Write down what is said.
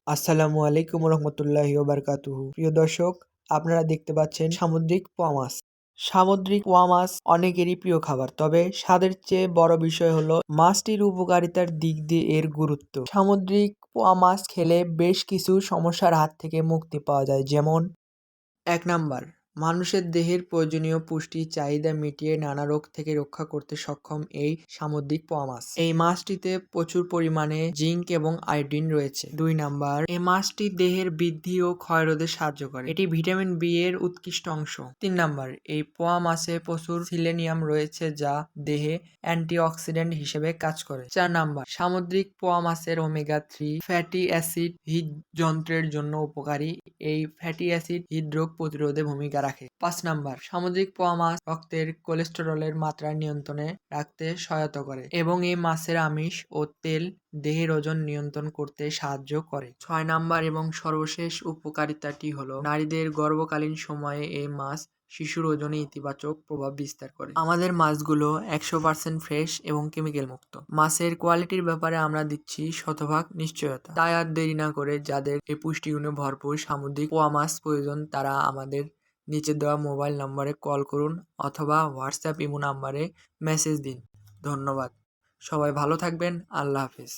আসসালামু আলাইকুম রহমতুল্লাহি ওবারকাতুহু। প্রিয় দর্শক, আপনারা দেখতে পাচ্ছেন সামুদ্রিক পোয়া মাছ। সামুদ্রিক পোয়া মাছ অনেকেরই প্রিয় খাবার, তবে স্বাদের চেয়ে বড় বিষয় হলো মাছটির উপকারিতার দিক দিয়ে এর গুরুত্ব। সামুদ্রিক পোয়া মাছ খেলে বেশ কিছু সমস্যার হাত থেকে মুক্তি পাওয়া যায়, যেমন 1 নাম্বার, মানুষের দেহের প্রয়োজনীয় পুষ্টির চাহিদা মিটিয়ে নানা রোগ থেকে রক্ষা করতে সক্ষম এই সামুদ্রিক পোয়া মাছ। এই মাছটিতে প্রচুর পরিমাণে জিঙ্ক এবং আয়োডিন রয়েছে। 2 নাম্বার, এই মাছটি দেহের বৃদ্ধি ও ক্ষয়রোধে সাহায্য করে, এটি ভিটামিন বি এর উৎকৃষ্ট অংশ। 3 নাম্বার, এই পোয়া মাছে প্রচুর সিলেনিয়াম রয়েছে, যা দেহে অ্যান্টিঅক্সিডেন্ট হিসেবে কাজ করে। 4 নাম্বার, সামুদ্রিক পোয়া মাছের ওমেগা 3 ফ্যাটি অ্যাসিড হৃদযন্ত্রের জন্য উপকারী। এই ফ্যাটি অ্যাসিড হৃদরোগ প্রতিরোধে ভূমিকা রাখে। 5 নাম্বার, সামুদ্রিক পোয়া মাছ রক্তের কোলেস্টেরলের মাত্রা নিয়ন্ত্রণে রাখতে সহায়তা করে এবং এই মাছের আমিষ ও তেল দেহের ওজন নিয়ন্ত্রণ করতে সাহায্য করে। 6 নাম্বার এবং সর্বশেষ উপকারিতাটি হলো নারীদের গর্ভকালীন সময়ে এই মাছ শিশুর ওজনে ইতিবাচক প্রভাব বিস্তার করে। আমাদের মাছগুলো 100% ফ্রেশ এবং কেমিক্যাল মুক্ত। মাছের কোয়ালিটির ব্যাপারে আমরা দিচ্ছি শতভাগ নিশ্চয়তা। তাই আর দেরি না করে যাদের এই পুষ্টিগুণে ভরপুর সামুদ্রিক পোয়া মাছ প্রয়োজন, তারা আমাদের নিচে দেওয়া মোবাইল নম্বরে কল করুন অথবা হোয়াটসঅ্যাপ ইমো নাম্বারে মেসেজ দিন। ধন্যবাদ। সবাই ভালো থাকবেন। আল্লাহ হাফেজ।